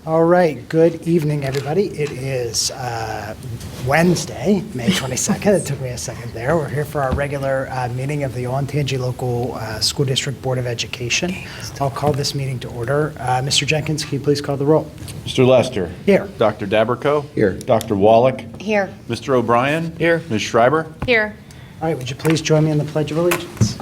All right, good evening, everybody. It is Wednesday, May 22nd. It took me a second there. We're here for our regular meeting of the Olentangy Local School District Board of Education. I'll call this meeting to order. Mr. Jenkins, can you please call the roll? Mr. Lester. Here. Dr. Daberco. Here. Dr. Wallach. Here. Mr. O'Brien. Here. Ms. Schreiber. Here. All right, would you please join me in the Pledge of Allegiance?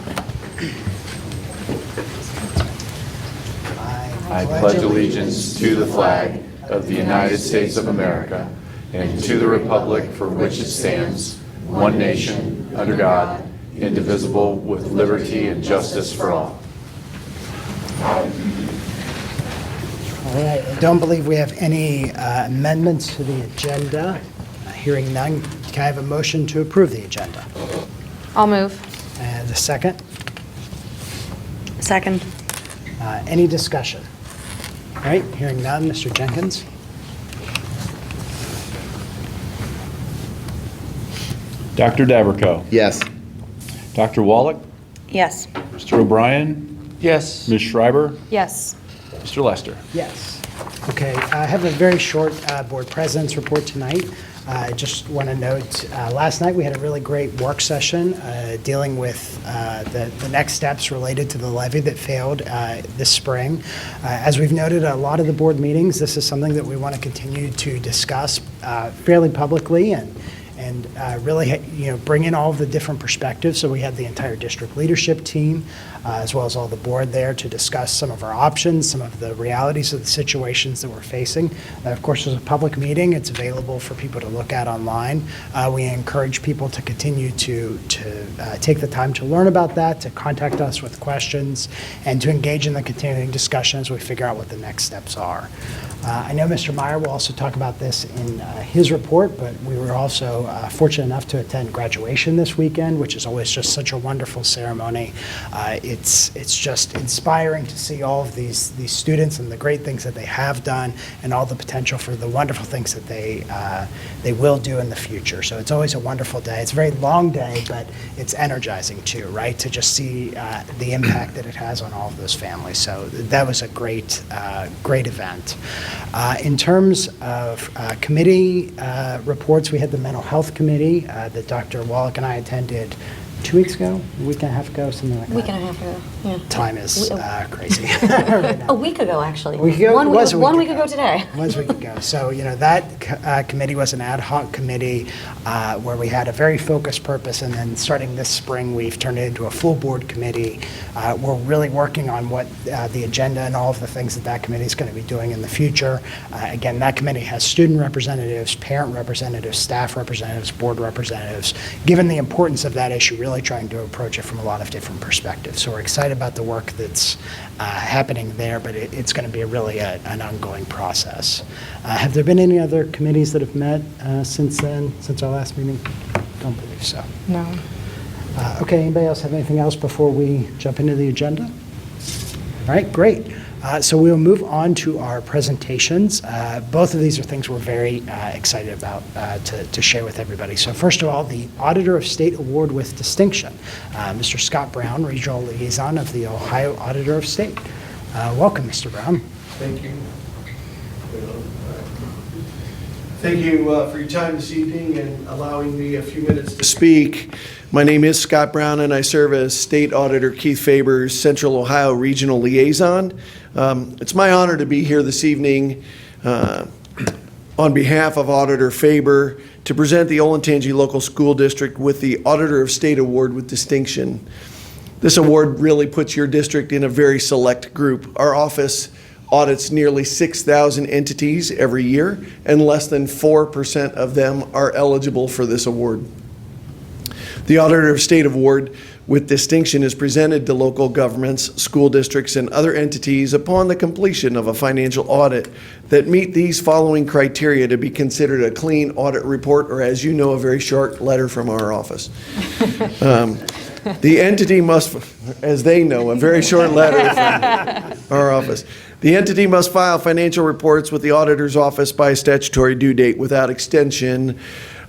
I pledge allegiance to the flag of the United States of America and to the republic for which it stands, one nation, under God, indivisible, with liberty and justice for all. All right, I don't believe we have any amendments to the agenda. Hearing none, can I have a motion to approve the agenda? I'll move. And a second? Second. Any discussion? All right, hearing none, Mr. Jenkins? Dr. Daberco. Yes. Dr. Wallach. Yes. Mr. O'Brien. Yes. Ms. Schreiber. Yes. Mr. Lester. Yes. Okay, I have a very short board president's report tonight. I just want to note, last night we had a really great work session dealing with the next steps related to the levy that failed this spring. As we've noted at a lot of the board meetings, this is something that we want to continue to discuss fairly publicly and really, bring in all of the different perspectives. So we had the entire district leadership team, as well as all the board there to discuss some of our options, some of the realities of the situations that we're facing. Of course, it's a public meeting. It's available for people to look at online. We encourage people to continue to take the time to learn about that, to contact us with questions, and to engage in the continuing discussion as we figure out what the next steps are. I know Mr. Meyer will also talk about this in his report, but we were also fortunate enough to attend graduation this weekend, which is always just such a wonderful ceremony. It's just inspiring to see all of these students and the great things that they have done and all the potential for the wonderful things that they will do in the future. So it's always a wonderful day. It's a very long day, but it's energizing too, right? To just see the impact that it has on all of those families. So that was a great event. In terms of committee reports, we had the mental health committee that Dr. Wallach and I attended 2 weeks ago, a week and a half ago, something like that. A week and a half ago, yeah. Time is crazy. A week ago, actually. A week ago? One It was a week, week 1 week ago. ago today. It was a week ago. So, that committee was an ad hoc committee where we had a very focused purpose, and then starting this spring, we've turned it into a full board committee. We're really working on what the agenda and all of the things that committee is going to be doing in the future. Again, that committee has student representatives, parent representatives, staff representatives, board representatives. Given the importance of that issue, really trying to approach it from a lot of different perspectives. So we're excited about the work that's happening there, but it's going to be an ongoing process. Have there been any other committees that have met since then, since our last meeting? Don't believe so. No. Okay, anybody else have anything else before we jump into the agenda? All right, great. So we'll move on to our presentations. Both of these are things we're very excited about to share with everybody. So first of all, the Auditor of State Award with Distinction, Mr. Scott Brown, Regional Liaison of the Ohio Auditor of State. Welcome, Mr. Brown. Thank you. Thank you for your time this evening and allowing me a few minutes to speak. My name is Scott Brown, and I serve as State Auditor Keith Faber's Central Ohio Regional Liaison. It's my honor to be here this evening on behalf of Auditor Faber to present the Olentangy Local School District with the Auditor of State Award with Distinction. This award really puts your district in a very select group. Our office audits nearly 6,000 entities every year, and less than 4% of them are eligible for this award. The Auditor of State Award with Distinction is presented to local governments, school districts, and other entities upon the completion of a financial audit that meet these following criteria to be considered a clean audit report, or as you know, a very short letter from our office. The entity must, as they know, a very short letter from our office. The entity must file financial reports with the auditor's office by a statutory due date without extension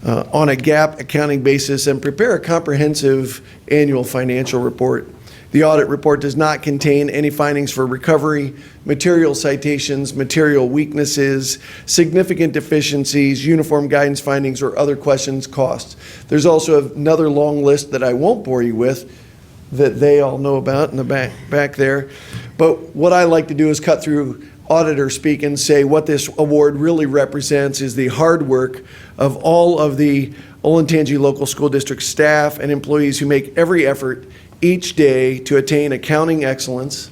on a GAAP accounting basis and prepare a comprehensive annual financial report. The audit report does not contain any findings for recovery, material citations, material weaknesses, significant deficiencies, uniform guidance findings, or other questions costs. There's also another long list that I won't bore you with that they all know about in the back there. But what I like to do is cut through auditor speak and say what this award really represents is the hard work of all of the Olentangy Local School District staff and employees who make every effort each day to attain accounting excellence.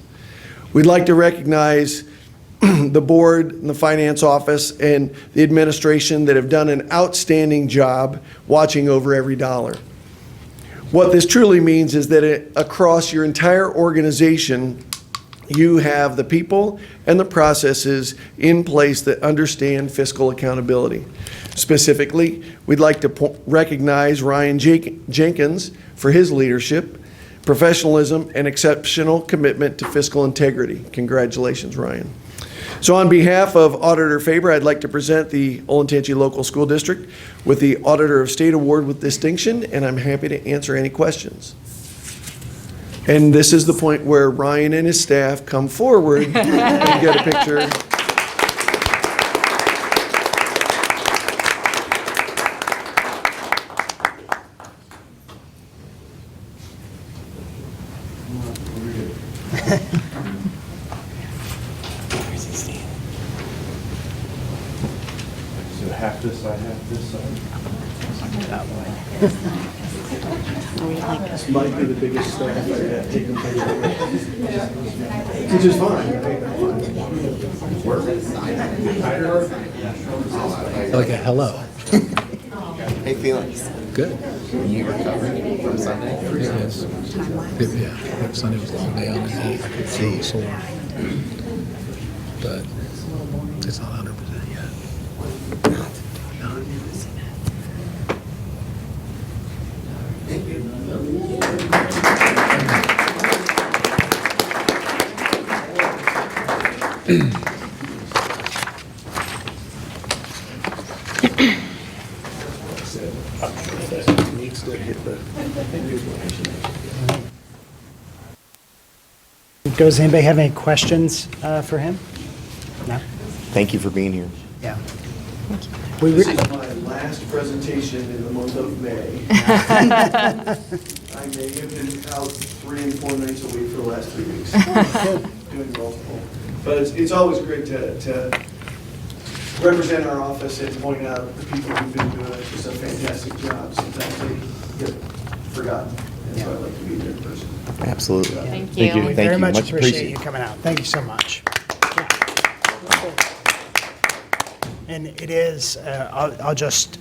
We'd like to recognize the board and the finance office and the administration that have done an outstanding job watching over every dollar. What this truly means is that across your entire organization, you have the people and the processes in place that understand fiscal accountability. Specifically, we'd like to recognize Ryan Jenkins for his leadership, professionalism, and exceptional commitment to fiscal integrity. Congratulations, Ryan. So on behalf of Auditor Faber, I'd like to present the Olentangy Local School District with the Auditor of State Award with distinction, and I'm happy to answer any questions. And this is the point where Ryan and his staff come forward and get a picture. So half this side, half this side. This might be the biggest staff I've had taken pictures, which is fine. Like a hello. Hey, Felix. Good. You recovered from Sunday? Yes. Yeah. Sunday was a long day on the knee. I could see sore. But it's not 100% yet. Needs to hit the. Does anybody have any questions for him? No? Thank you for being here. Yeah. This is my last presentation in the month of May. I may have been out 3 and 4 nights a week for the last 3 weeks. Doing multiple. But it's always great to represent our office and point out the people who've been doing just a fantastic job. Sometimes they get forgotten. And so I like to be there in person. Absolutely. Thank Thank you. We Thank very you. much Much appreciate appreciated. you coming out. Thank you so much. And it is, I'll just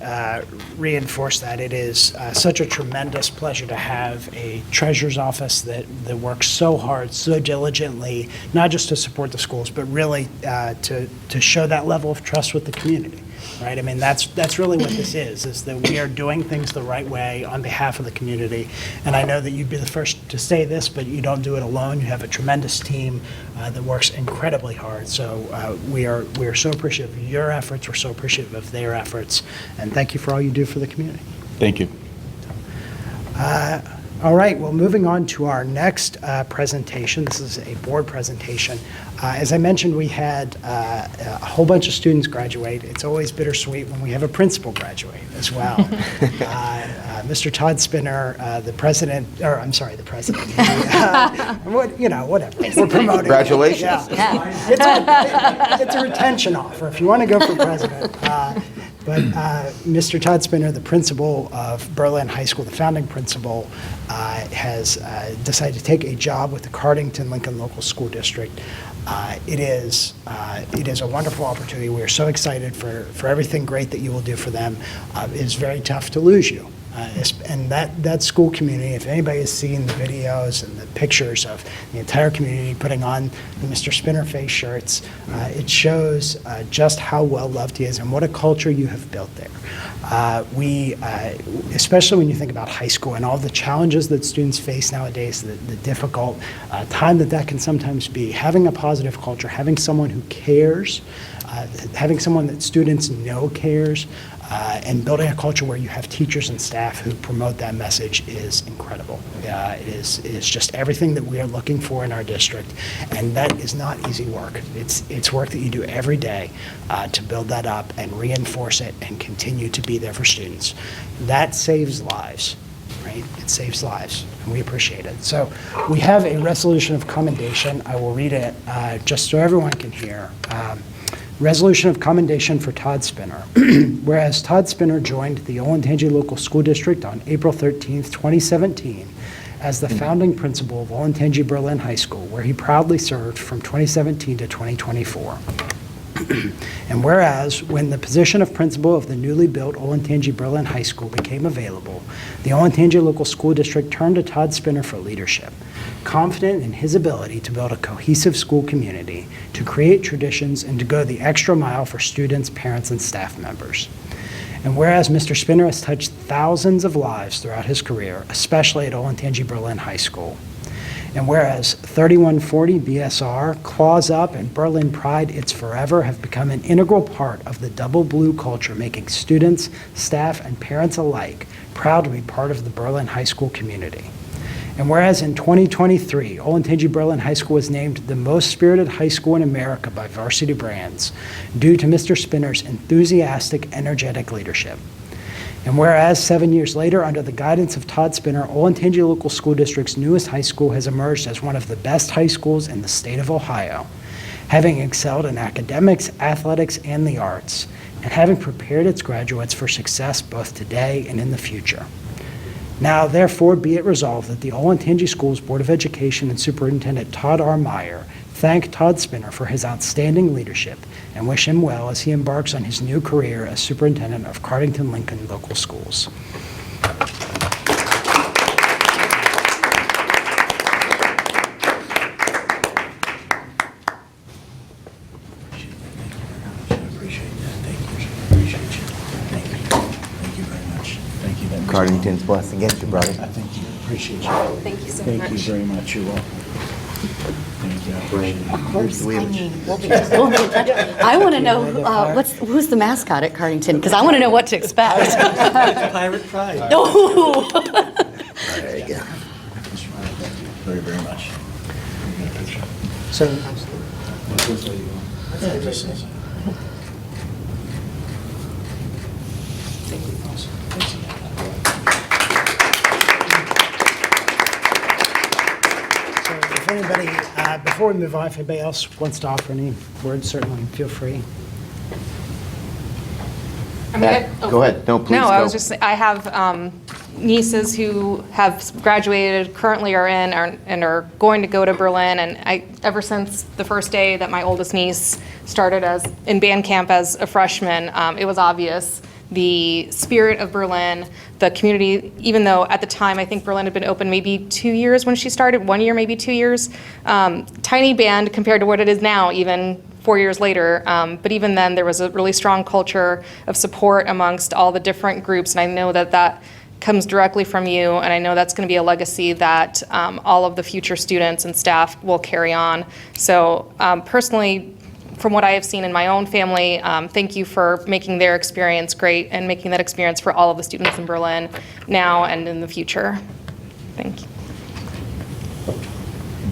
reinforce that, it is such a tremendous pleasure to have a treasurer's office that works so hard, so diligently, not just to support the schools, but really to show that level of trust with the community, right? I mean, that's really what this is that we are doing things the right way on behalf of the community. And I know that you'd be the first to say this, but you don't do it alone. You have a tremendous team that works incredibly hard. So we are so appreciative of your efforts. We're so appreciative of their efforts. And thank you for all you do for the community. Thank you. All right, well, moving on to our next presentation. This is a board presentation. As I mentioned, we had a whole bunch of students graduate. It's always bittersweet when we have a principal graduate as well. Mr. Todd Spinner, the president, or I'm sorry, the president. Whatever. We're promoting. Congratulations. Yeah. It's a retention offer if you want to go for president. But Mr. Todd Spinner, the principal of Berlin High School, the founding principal, has decided to take a job with the Cardington Lincoln Local School District. It is a wonderful opportunity. We are so excited for everything great that you will do for them. It's very tough to lose you. And that school community, if anybody has seen the videos and the pictures of the entire community putting on the Mr. Spinner face shirts, it shows just how well loved he is and what a culture you have built there. Especially when you think about high school and all the challenges that students face nowadays, the difficult time that can sometimes be, having a positive culture, having someone who cares, having someone that students know cares, And building a culture where you have teachers and staff who promote that message is incredible. It is just everything that we are looking for in our district, and that is not easy work. It's work that you do every day to build that up and reinforce it and continue to be there for students. That saves lives, right? It saves lives, and we appreciate it. So we have a resolution of commendation. I will read it just so everyone can hear. Resolution of commendation for Todd Spinner. Whereas Todd Spinner joined the Olentangy Local School District on April 13th, 2017 as the founding principal of Olentangy Berlin High School, where he proudly served from 2017 to 2024. And whereas, when the position of principal of the newly built Olentangy Berlin High School became available, the Olentangy Local School District turned to Todd Spinner for leadership, confident in his ability to build a cohesive school community, to create traditions, and to go the extra mile for students, parents, and staff members. And whereas Mr. Spinner has touched thousands of lives throughout his career, especially at Olentangy Berlin High School, and whereas 3140 BSR, Claws Up, and Berlin Pride It's Forever have become an integral part of the double blue culture, making students, staff, and parents alike proud to be part of the Berlin High School community. And whereas in 2023, Olentangy Berlin High School was named the most spirited high school in America by Varsity Brands due to Mr. Spinner's enthusiastic, energetic leadership. And whereas 7 years later, under the guidance of Todd Spinner, Olentangy Local School District's newest high school has emerged as one of the best high schools in the state of Ohio, having excelled in academics, athletics, and the arts, and having prepared its graduates for success both today and in the future. Now, therefore, be it resolved that the Olentangy Schools Board of Education and Superintendent Todd R. Meyer thank Todd Spinner for his outstanding leadership and wish him well as he embarks on his new career as superintendent of Cardington-Lincoln Local Schools. Cardington's blessed against you, brother. Thank you. Appreciate you. Thank you so Thank much. you very much. You're welcome. Thank you. I appreciate it. Of course, We I have- mean, we'll be in touch. I want to know who's the mascot at Cardington, because I want to know what to expect. Pirate Pride. Oh. There you go. Very, very much. So, if anybody, before we move on, if anybody else wants to offer any words, certainly feel free. Go ahead. No, please No, go. I was just, I have nieces who have graduated, currently are in, and are going to go to Berlin, and ever since the first day that my oldest niece started in band camp as a freshman, it was obvious the spirit of Berlin, the community, even though at the time I think Berlin had been open maybe 2 years when she started, 1 year, maybe 2 years. Tiny band compared to what it is now, even 4 years later. But even then, there was a really strong culture of support amongst all the different groups, and I know that that comes directly from you, and I know that's going to be a legacy that all of the future students and staff will carry on. So personally, from what I have seen in my own family, thank you for making their experience great and making that experience for all of the students in Berlin now and in the future. Thank you.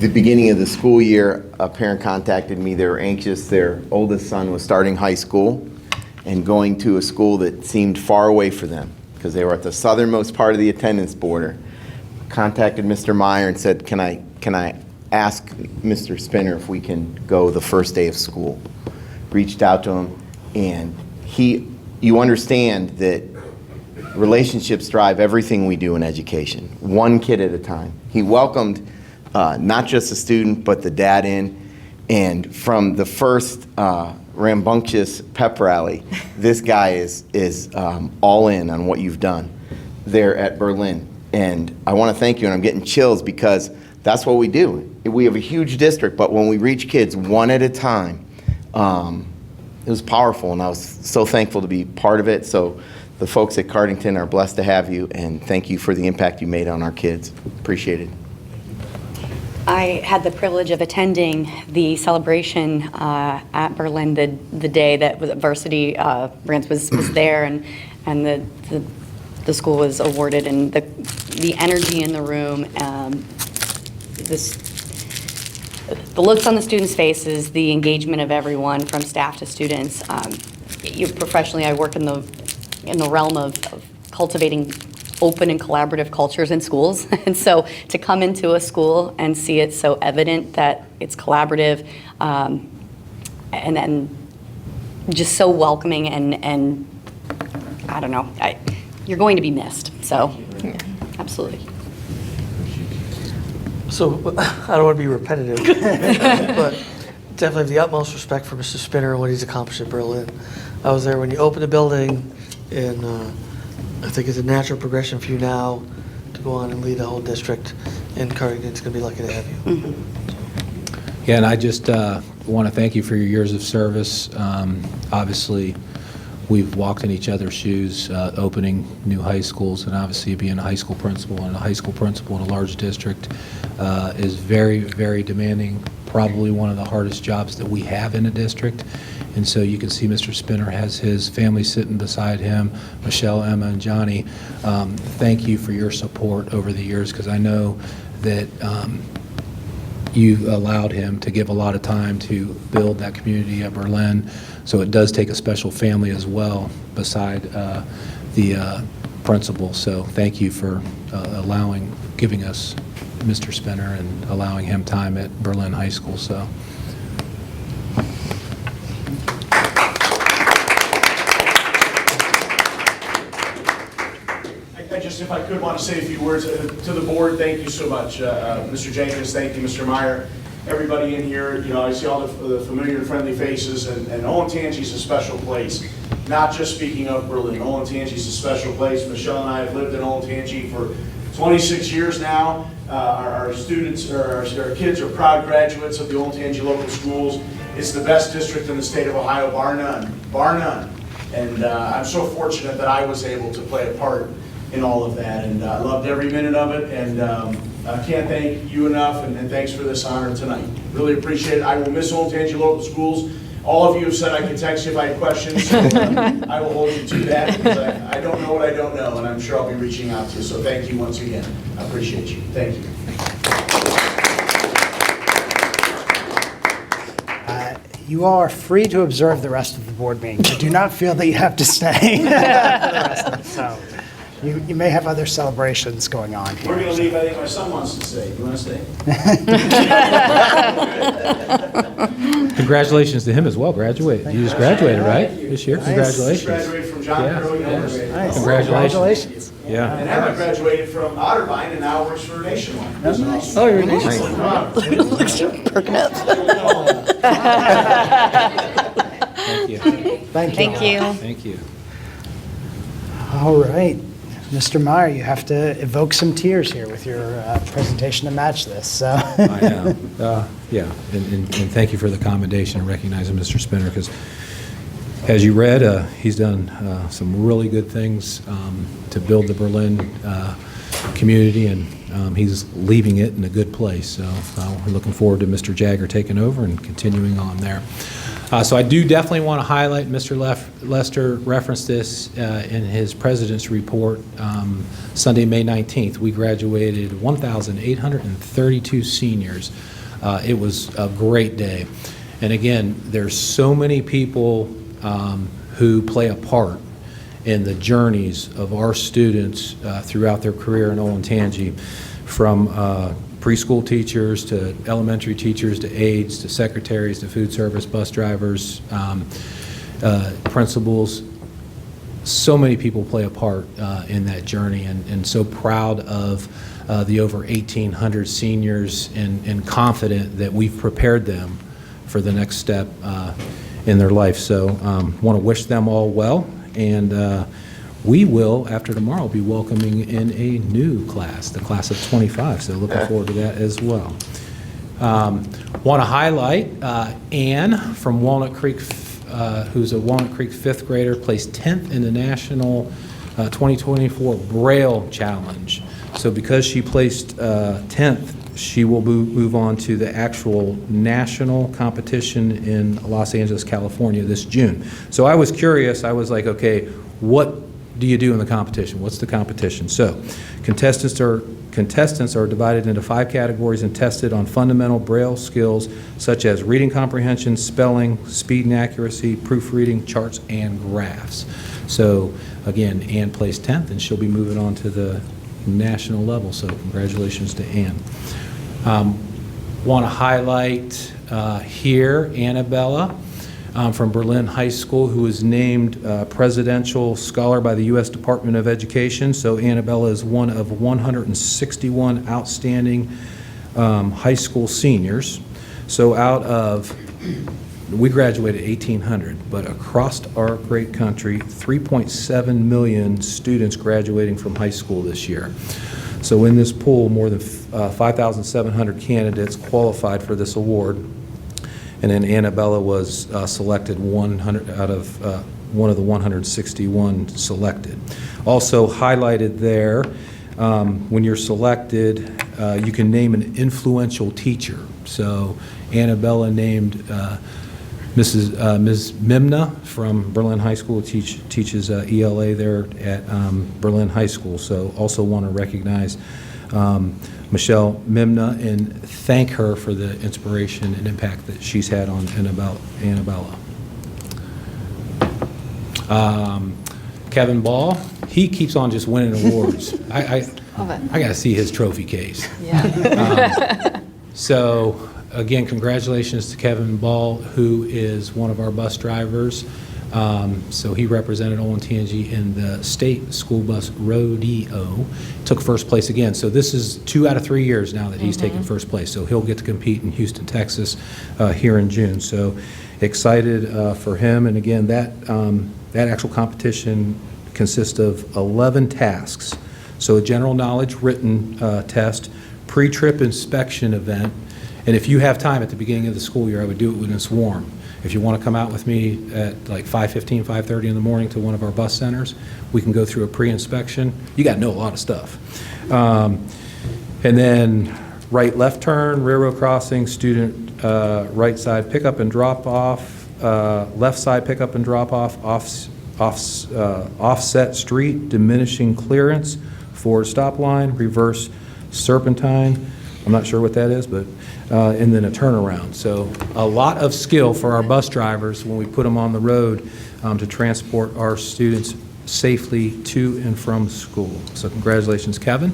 The beginning of the school year, a parent contacted me. They were anxious. Their oldest son was starting high school and going to a school that seemed far away for them because they were at the southernmost part of the attendance border. Contacted Mr. Meyer and said, can I ask Mr. Spinner if we can go the first day of school? Reached out to him, and you understand that relationships drive everything we do in education, one kid at a time. He welcomed not just the student, but the dad in, and from the first rambunctious pep rally, this guy is all in on what you've done there at Berlin. And I want to thank you, and I'm getting chills because that's what we do. We have a huge district, but when we reach kids one at a time, it was powerful, and I was so thankful to be part of it. So the folks at Cardington are blessed to have you, and thank you for the impact you made on our kids. Appreciate it. I had the privilege of attending the celebration at Berlin the day that Varsity Brands was there, and the school was awarded, and the energy in the room, the looks on the students' faces, the engagement of everyone from staff to students. Professionally, I work in the realm of cultivating open and collaborative cultures in schools. And so to come into a school and see it so evident that it's collaborative and then just so welcoming and I don't know, you're going to be missed. So, absolutely. So, I don't want to be repetitive, but definitely have the utmost respect for Mr. Spinner and what he's accomplished at Berlin. I was there when you opened the building, and I think it's a natural progression for you now to go on and lead the whole district, and Cardington's going to be lucky to have you. Mm-hmm. Yeah, and I just want to thank you for your years of service. Obviously, we've walked in each other's shoes, opening new high schools, and obviously being a high school principal, and a high school principal in a large district is very, very demanding, probably one of the hardest jobs that we have in a district. And so you can see Mr. Spinner has his family sitting beside him, Michelle, Emma, and Johnny. Thank you for your support over the years, because I know that you allowed him to give a lot of time to build that community at Berlin. So it does take a special family as well beside the principal. So thank you for giving us Mr. Spinner and allowing him time at Berlin High School. So. If I could, want to say a few words to the board. Thank you so much, Mr. Jenkins. Thank you, Mr. Meyer. Everybody in here, you know, I see all the familiar and friendly faces, and Olentangy is a special place. Not just speaking of Berlin, Olentangy is a special place. Michelle and I have lived in Olentangy for 26 years now. Our students, our kids are proud graduates of the Olentangy local schools. It's the best district in the state of Ohio, bar none, bar none. And I'm so fortunate that I was able to play a part in all of that, and I loved every minute of it, and I can't thank you enough, and thanks for this honor tonight. Really appreciate it. I will miss Olentangy local schools. All of you have said I can text you if I have questions, so I will hold you to that, because I don't know what I don't know, and I'm sure I'll be reaching out to you, so thank you once again. I appreciate you. Thank you. You all are free to observe the rest of the board meeting. I do not feel that you have to stay for the rest of it, so. You may have other celebrations going on here. We're going to leave. I think my son wants to stay. You want to stay? Congratulations to him as well. Graduated. You just graduated, right? This year. Congratulations. Graduated from John Crow University. Nice. Congratulations. Yeah. And Emma graduated from Otterbein and now works for Nationwide. That's awesome. Oh, you're nice. Perking up. Thank you. Thank you. Thank you. All right. Mr. Meyer, you have to evoke some tears here with your presentation to match this. So. I know. Yeah, and thank you for the commendation and recognizing Mr. Spinner, because as you read, he's done some really good things to build the Berlin community, and he's leaving it in a good place. So we're looking forward to Mr. Jagger taking over and continuing on there. So I do definitely want to highlight, Mr. Lester referenced this in his president's report, Sunday, May 19th. We graduated 1,832 seniors. It was a great day. And again, there's so many people who play a part in the journeys of our students throughout their career in Olentangy, from preschool teachers to elementary teachers to aides to secretaries to food service bus drivers, principals. So many people play a part in that journey, and so proud of the over 1,800 seniors, and confident that we've prepared them for the next step in their life. So want to wish them all well, and we will, after tomorrow, be welcoming in a new class, the class of 25, so looking forward to that as well. Want to highlight Ann from Walnut Creek, who's a Walnut Creek 5th grader, placed 10th in the National 2024 Braille Challenge. So because she placed 10th she will move on to the actual national competition in Los Angeles, California this June. So I was curious. I was like, okay, what do you do in the competition? What's the competition? So contestants are divided into 5 categories and tested on fundamental Braille skills such as reading comprehension, spelling, speed and accuracy, proofreading, charts, and graphs. So again, Ann placed 10th, and she'll be moving on to the national level, so congratulations to Ann. Want to highlight here Annabella from Berlin High School, who was named Presidential Scholar by the U.S. Department of Education. So Annabella is one of 161 outstanding high school seniors. So out of, we graduated 1,800, but across our great country, 3.7 million students graduating from high school this year. So in this pool, more than 5,700 candidates qualified for this award. And then Annabella was selected 100 out of one of the 161 selected. Also highlighted there, when you're selected, you can name an influential teacher. So Annabella named Ms. Mimna from Berlin High School, teaches ELA there at Berlin High School. So also want to recognize Michelle Mimna and thank her for the inspiration and impact that she's had on Annabella. Kevin Ball, he keeps on just winning awards. I got to see his trophy case. Yeah. So again, congratulations to Kevin Ball, who is one of our bus drivers. So he represented Olentangy in the state school bus rodeo, took first place again. So this is 2 out of 3 years now that he's taken first place. So he'll get to compete in Houston, Texas here in June. So excited for him. And again, that actual competition consists of 11 tasks. So a general knowledge written test, pre-trip inspection event. And if you have time at the beginning of the school year, I would do it when it's warm. If you want to come out with me at like 5:15, 5:30 in the morning to one of our bus centers, we can go through a pre-inspection. You got to know a lot of stuff. And then right-left turn, railroad crossing, student right side pickup and drop off, left side pickup and drop off, offset street, diminishing clearance, forward stop line, reverse serpentine. I'm not sure what that is, but and then a turnaround. So a lot of skill for our bus drivers when we put them on the road to transport our students safely to and from school. So congratulations, Kevin.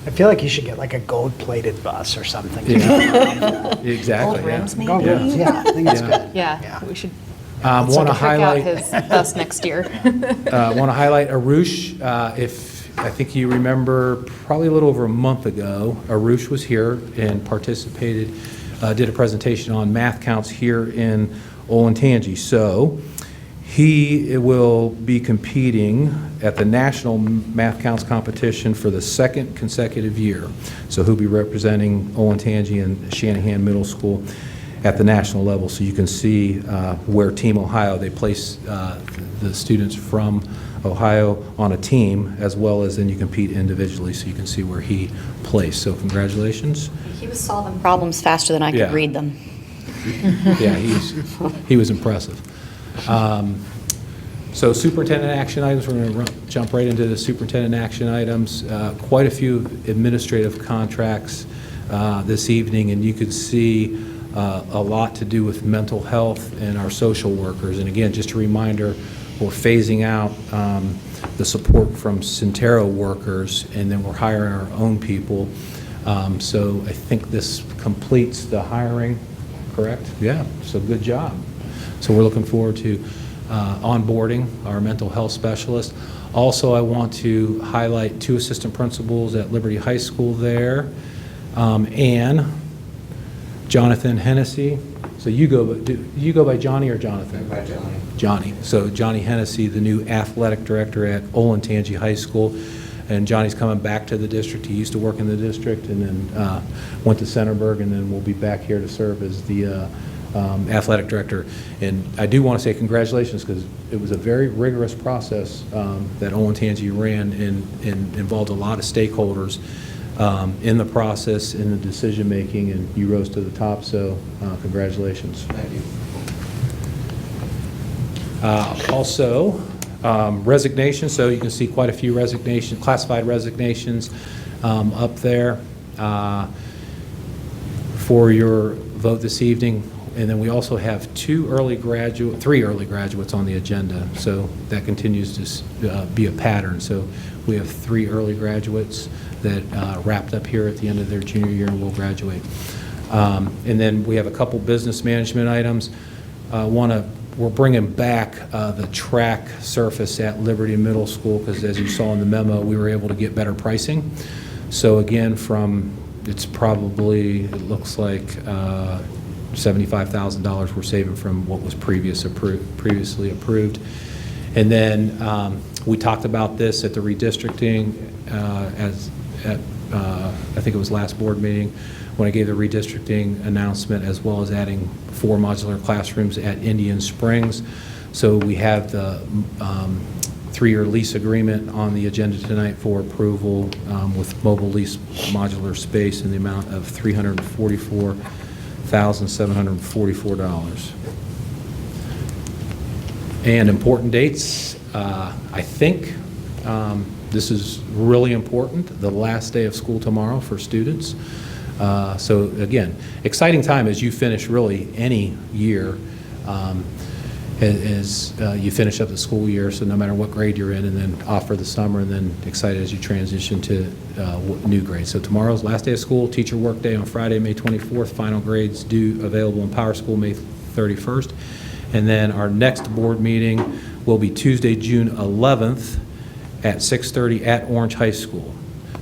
I feel like you should get like a gold-plated bus or something. Yeah. Exactly. Gold rims, maybe? Gold rims, yeah, I think it's Yeah. good. Yeah, we should Want to trick out highlight his bus next year. Want to highlight Arush. If I think you remember, probably a little over a month ago, Arush was here and participated, did a presentation on math counts here in Olentangy. So he will be competing at the National Math Counts competition for the 2nd consecutive year. So he'll be representing Olentangy and Shanahan Middle School at the national level. So you can see where Team Ohio, they place the students from Ohio on a team, as well as then you compete individually, so you can see where he placed. So congratulations. He was solving problems faster than I could Yeah. read them. Yeah, he was impressive. So superintendent action items, we're going to jump right into the superintendent action items. Quite a few administrative contracts this evening, and you could see a lot to do with mental health and our social workers. And again, just a reminder, we're phasing out the support from Centero workers, and then we're hiring our own people. So I think this completes the hiring, correct? Yeah, so good job. So we're looking forward to onboarding our mental health specialist. Also, I want to highlight 2 assistant principals at Liberty High School there, and Jonathan Hennessy. So you go by Johnny or Jonathan? By Johnny. Johnny. So Johnny Hennessy, the new athletic director at Olentangy High School. And Johnny's coming back to the district. He used to work in the district and then went to Centerburg, and then will be back here to serve as the athletic director. And I do want to say congratulations, because it was a very rigorous process that Olentangy ran and involved a lot of stakeholders. in the process, in the decision-making, and you rose to the top, so congratulations. Thank you. Also, resignations, so you can see quite a few resignations, classified resignations up there for your vote this evening. And then we also have three early graduates on the agenda, so that continues to be a pattern. So we have 3 early graduates that wrapped up here at the end of their junior year and will graduate. And then we have a couple business management items. We're bringing back the track surface at Liberty Middle School because, as you saw in the memo, we were able to get better pricing. So again, it looks like $75,000 we're saving from what was previously approved. And then we talked about this at the redistricting I think it was last board meeting when I gave the redistricting announcement, as well as adding 4 modular classrooms at Indian Springs. So we have the 3-year lease agreement on the agenda tonight for approval with mobile lease modular space in the amount of $344,744. And important dates, I think this is really important, the last day of school tomorrow for students. So again, exciting time as you finish really any year, as you finish up the school year, so no matter what grade you're in, and then off for the summer, and then excited as you transition to new grades. So tomorrow's last day of school, teacher work day on Friday, May 24th, final grades due available in Power School May 31st. And then our next board meeting will be Tuesday, June 11th at 6:30 at Orange High School.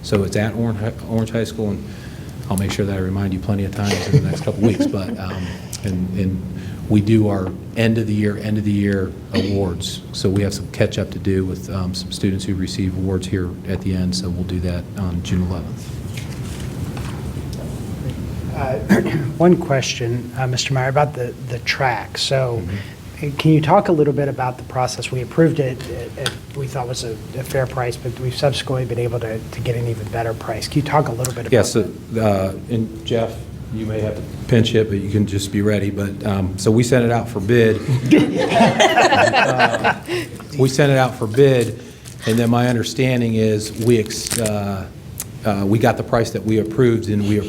So it's at Orange High School, and I'll make sure that I remind you plenty of times in the next couple weeks. But and we do our end of the year awards. So we have some catch up to do with some students who receive awards here at the end. So we'll do that on June 11th. One question, Mr. Meyer, about the track. So can you talk a little bit about the process? We approved it, we thought was a fair price, but we've subsequently been able to get an even better price. Can you talk a little bit about Yes, and Jeff, you may have to pinch hit, but you can just be ready. But so we sent it out for bid. We sent it out for bid, and then my understanding is we got the price that we approved, and we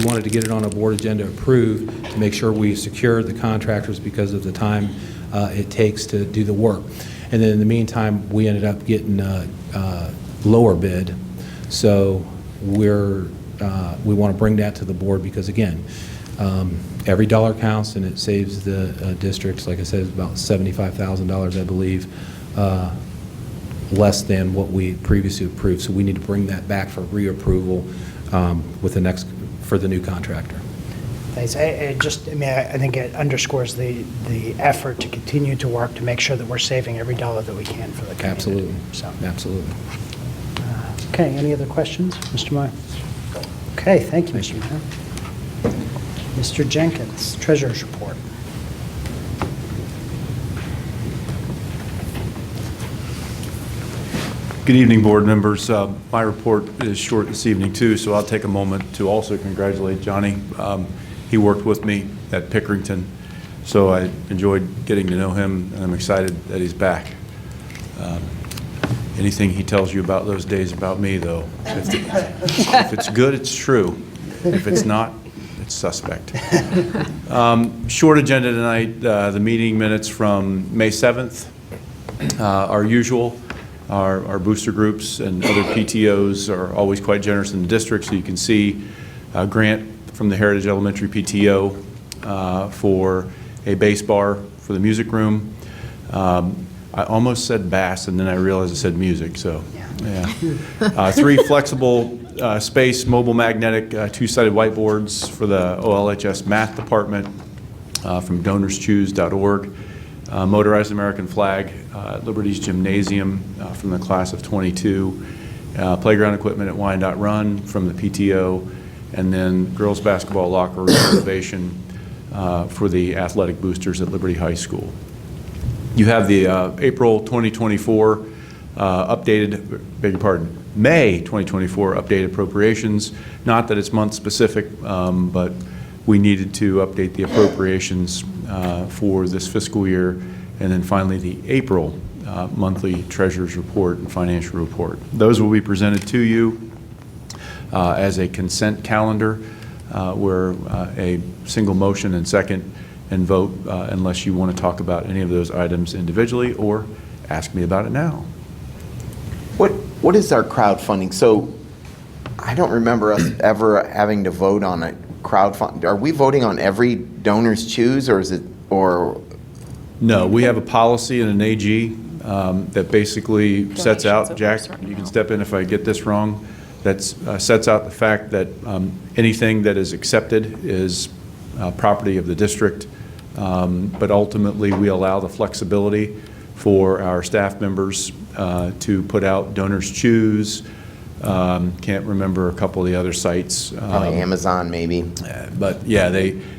wanted to get it on a board agenda approved to make sure we secured the contractors because of the time it takes to do the work. And then in the meantime, we ended up getting a lower bid. So we want to bring that to the board because, again, every dollar counts, and it saves the districts, like I said, about $75,000, I believe, less than what we previously approved. So we need to bring that back for reapproval for the new contractor. Thanks. I think it underscores the effort to continue to work to make sure that we're saving every dollar that we can for the community. Absolutely. So, Absolutely. okay, any other questions, Mr. Meyer? Okay, thank you, Mr. Meyer. Mr. Jenkins, Treasurer's Report. Good evening, board members. My report is short this evening, too, so I'll take a moment to also congratulate Johnny. He worked with me at Pickerington, so I enjoyed getting to know him, and I'm excited that he's back. Anything he tells you about those days about me, though, if it's good, it's true. If it's not, it's suspect. Short agenda tonight, the meeting minutes from May 7th, our usual. Our booster groups and other PTOs are always quite generous in the district, so you can see a grant from the Heritage Elementary PTO for a bass bar for the music room. I almost said bass, and then I realized I said music, so yeah. 3 flexible space mobile magnetic 2-sided whiteboards for the OLHS math department from donorschoose.org. Motorized American flag at Liberty's Gymnasium from the class of 22, playground equipment at Wyandotte Run from the PTO, and then girls basketball locker room renovation for the athletic boosters at Liberty High School. You have the April 2024 May 2024 updated appropriations. Not that it's month-specific, but we needed to update the appropriations for this fiscal year, and then finally the April monthly treasurer's report and financial report. Those will be presented to you as a consent calendar, where a single motion and second and vote unless you want to talk about any of those items individually or ask me about it now. What is our crowdfunding? So I don't remember us ever having to vote on a crowdfund. Are we voting on every donors choose, or is it, or? No, we have a policy and an AG that basically sets out, Jack, you can step in if I get this wrong, that sets out the fact that anything that is accepted is property of the district, but ultimately we allow the flexibility for our staff members to put out donors choose. Can't remember a couple of the other sites. Amazon, maybe. But yeah,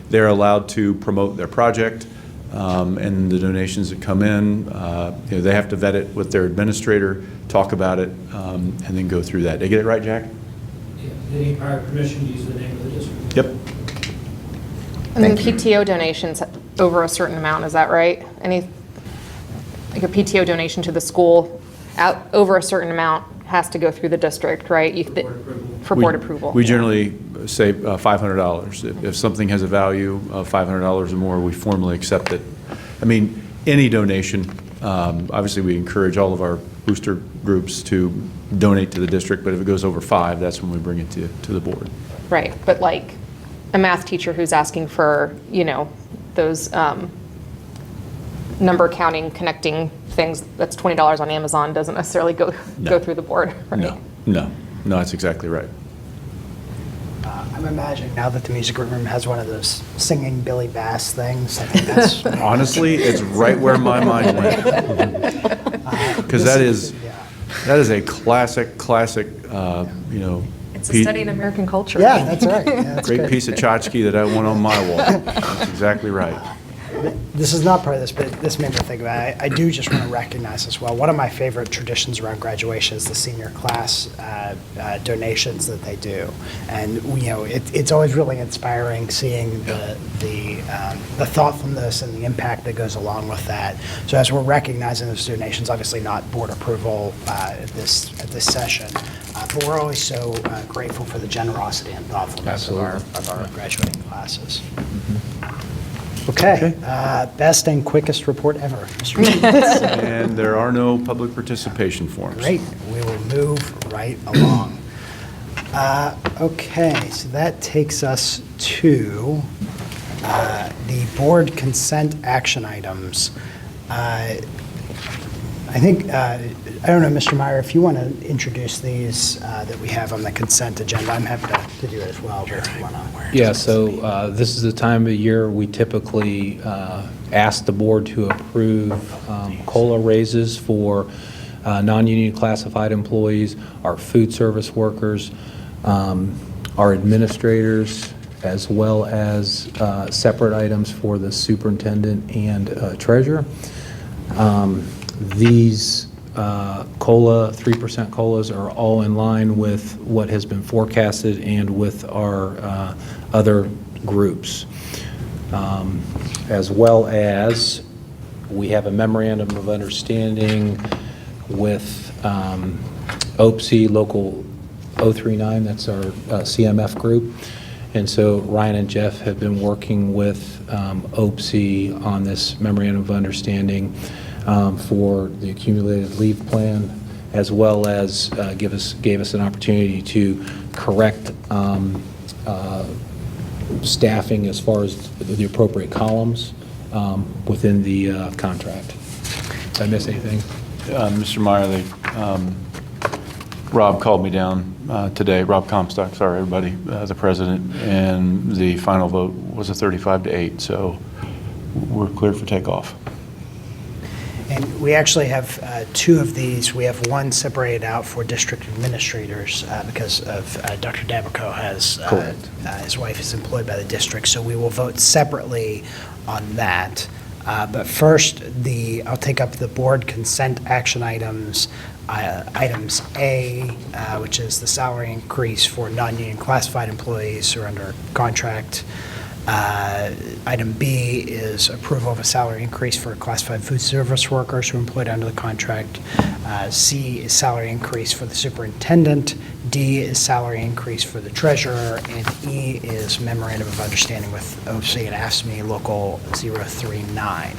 they're allowed to promote their project, and the donations that come in, they have to vet it with their administrator, talk about it, and then go through that. Did I get it right, Jack? Yeah, they need prior permission to use the name of the district. Yep. And then PTO donations over a certain amount, is that right? Like a PTO donation to the school out over a certain amount has to go through the district, right? For board approval. We generally say $500. If something has a value of $500 or more, we formally accept it. I mean, any donation, obviously we encourage all of our booster groups to donate to the district, but if it goes over $5, that's when we bring it to the board. Right, but like a math teacher who's asking for, those number counting, connecting things, that's $20 on Amazon, doesn't necessarily go through the board, right? No, that's exactly right. I'm imagining now that the music room has one of those singing Billy Bass things. I think that's Honestly, it's right where my mind went. Because that is a classic, It's a study in American culture. Yeah, that's right. Yeah, that's great good. piece of tchotchke that I want on my wall. That's exactly right. This is not part of this, but this made me think about it. I do just want to recognize as well, one of my favorite traditions around graduation is the senior class donations that they do. And, it's always really inspiring seeing the thoughtfulness and the impact that goes along with that. So as we're recognizing those donations, obviously not board approval at this session, but we're always so grateful for the generosity and thoughtfulness of our graduating classes. Okay, best and quickest report ever, Mr. Jenkins. And there are no public participation forms. Great, we will move right along. Okay, so that takes us to the board consent action items. I think, I don't know, Mr. Meyer, if you want to introduce these that we have on the consent agenda, I'm happy to do it as well. But if you wanna- Yeah, so this is the time of year we typically ask the board to approve COLA raises for non-union classified employees, our food service workers, our administrators, as well as separate items for the superintendent and treasurer. These COLA, 3% COLAs are all in line with what has been forecasted and with our other groups. As well as we have a memorandum of understanding with OPSI Local 039, that's our CMF group. And so Ryan and Jeff have been working with OPSI on this memorandum of understanding for the accumulated leave plan, as well as gave us an opportunity to correct staffing as far as the appropriate columns within the contract. Did I miss anything? Mr. Meyer, Rob called me down today, Rob Comstock, sorry, everybody, the president, and the final vote was a 35-8, so we're cleared for takeoff. And we actually have two of these. We have one separated out for district administrators because of Dr. Dabico has, his wife is employed by the district, so we will vote separately on that. But first, I'll take up the board consent action items. items A, which is the salary increase for non-union classified employees who are under contract. Item B is approval of a salary increase for classified food service workers who are employed under the contract. C is salary increase for the superintendent. D is salary increase for the treasurer. And E is memorandum of understanding with OC and AFSCME Local 039.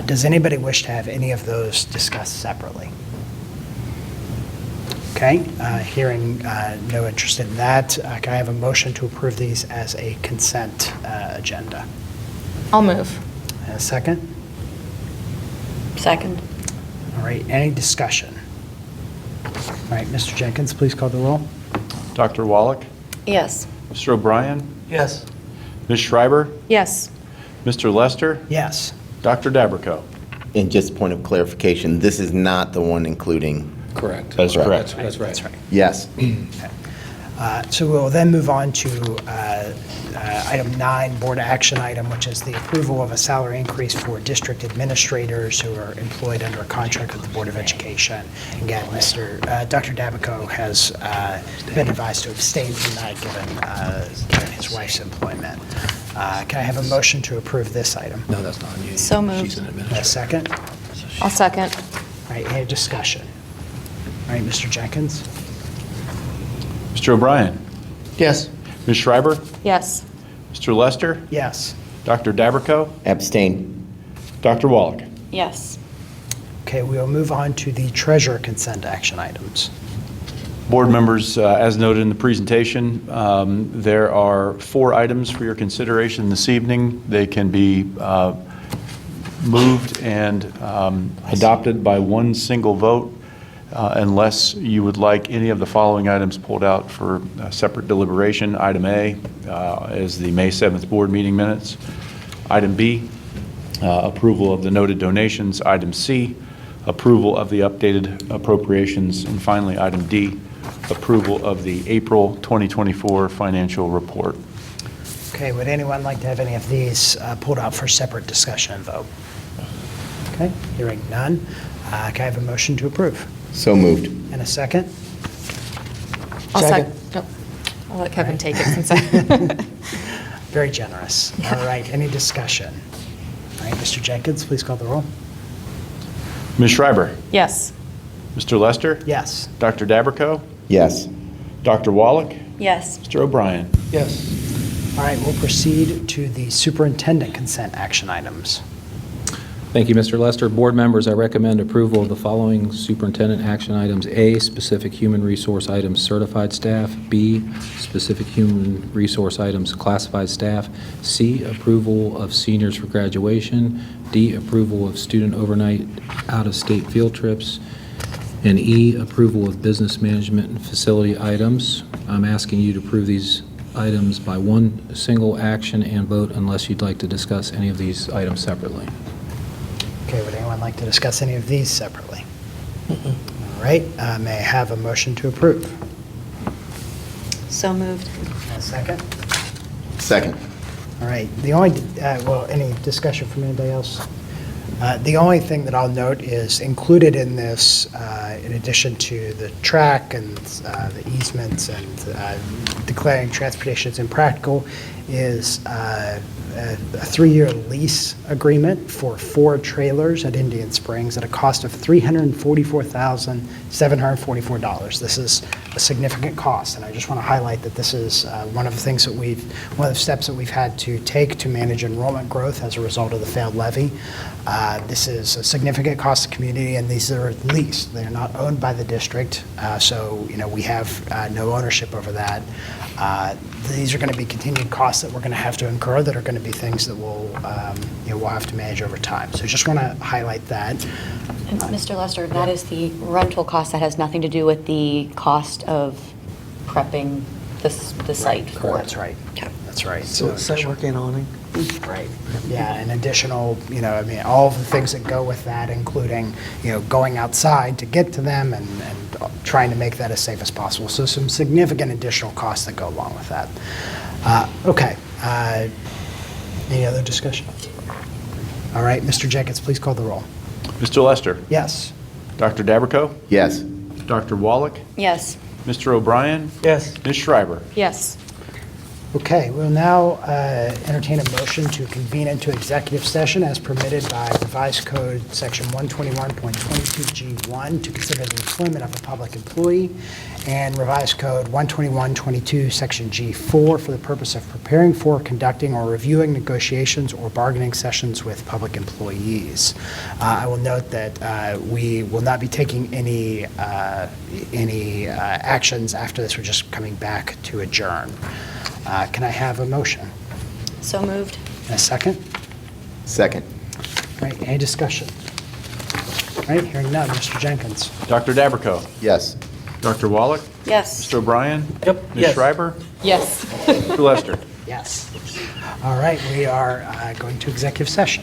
Does anybody wish to have any of those discussed separately? Okay, hearing no interest in that, can I have a motion to approve these as a consent agenda? I'll move. And a second? Second. All right, any discussion? All right, Mr. Jenkins, please call the roll. Dr. Wallach, Yes. Mr. O'Brien, Yes. Ms. Schreiber, Yes. Mr. Lester, Yes. Dr. Dabrico. And just point of clarification, this is not the one including, Correct. That is correct. That's right. That's right. yes. So we'll then move on to item 9, board action item, which is the approval of a salary increase for district administrators who are employed under a contract with the Board of Education. Again, Dr. Dabico has been advised to abstain from that given his wife's employment. Can I have a motion to approve this item? No, that's not you. So moved. She's an A administrator. second? I'll second. All right, any discussion? All right, Mr. Jenkins? Mr. O'Brien, Yes. Ms. Schreiber, Yes. Mr. Lester, Yes. Dr. Dabrico, Abstain. Dr. Wallach. Yes. Okay, we will move on to the treasurer consent action items. Board members, as noted in the presentation, there are 4 items for your consideration this evening. They can be moved and adopted by one single vote unless you would like any of the following items pulled out for separate deliberation. Item A is the May 7th board meeting minutes. Item B, approval of the noted donations. Item C, approval of the updated appropriations. And finally, item D, approval of the April 2024 financial report. Okay, would anyone like to have any of these pulled out for separate discussion and vote? Okay, hearing none. Can I have a motion to approve? So moved. And a second? I'll Second. I'll let Kevin take it since I. Very generous. All right, any discussion? All right, Mr. Jenkins, please call the roll. Ms. Schreiber, Yes. Mr. Lester, Yes. Dr. Dabrico, Yes. Dr. Wallach, Yes. Mr. O'Brien. Yes. All right, we'll proceed to the superintendent consent action items. Thank you, Mr. Lester. Board members, I recommend approval of the following superintendent action items. A, specific human resource items, certified staff. B, specific human resource items, classified staff. C, approval of seniors for graduation. D, approval of student overnight out-of-state field trips. And E, approval of business management and facility items. I'm asking you to approve these items by one single action and vote unless you'd like to discuss any of these items separately. Okay, would anyone like to discuss any of these separately? All right, may I have a motion to approve? So moved. And a second? Second. All right, the only, well, any discussion from anybody else? The only thing that I'll note is included in this, in addition to the track and the easements and declaring transportation as impractical, is a 3-year lease agreement for 4 trailers at Indian Springs at a cost of $344,744. This is a significant cost, and I just want to highlight that this is one of the things that one of the steps that we've had to take to manage enrollment growth as a result of the failed levy. This is a significant cost to the community, and these are leased. They're not owned by the district, so we have no ownership over that. These are going to be continued costs that we're going to have to incur that are going to be things that we'll have to manage over time. So just want to highlight that. And Mr. Lester, that is the rental cost. That has nothing to do with the cost of prepping the site for it. That's right. Okay. That's right. So site work and awning. Right. Yeah, and additional, all of the things that go with that, including, going outside to get to them and trying to make that as safe as possible. So some significant additional costs that go along with that. Okay. Any other discussion? All right, Mr. Jenkins, please call the roll. Mr. Lester, Yes. Dr. Dabrico, Yes. Dr. Wallach, Yes. Mr. O'Brien, Yes. Ms. Schreiber. Yes. Okay, we'll now entertain a motion to convene into executive session as permitted by Revised Code Section 121.22G1 to consider the employment of a public employee, and Revised Code 121.22 Section G4 for the purpose of preparing for, conducting, or reviewing negotiations or bargaining sessions with public employees. I will note that we will not be taking any actions after this. We're just coming back to adjourn. Can I have a motion? So moved. And a second? Second. All right, any discussion? All right, hearing none. Mr. Jenkins? Dr. Dabrico, Yes. Dr. Wallach, Yes. Mr. O'Brien, Yep. Ms. Yes. Schreiber, Yes. Mr. Lester. Yes. All right, we are going to executive session.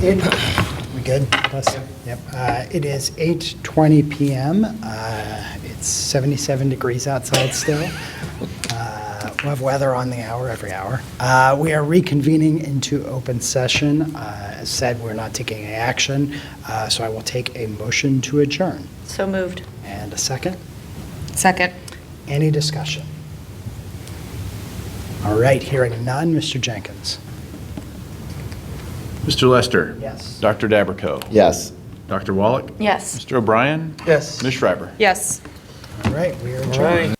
We good? Plus? Yep. It is 8:20 PM. It's 77 degrees outside still. We'll have weather on the hour every hour. We are reconvening into open session. As said, we're not taking any action, so I will take a motion to adjourn. So moved. And a second? Second. Any discussion? All right, hearing none, Mr. Jenkins. Mr. Lester? Yes. Dr. Dabrico? Yes. Dr. Wallach? Yes. Mr. O'Brien? Yes. Ms. Schreiber? Yes. All right, we are All adjourned. right.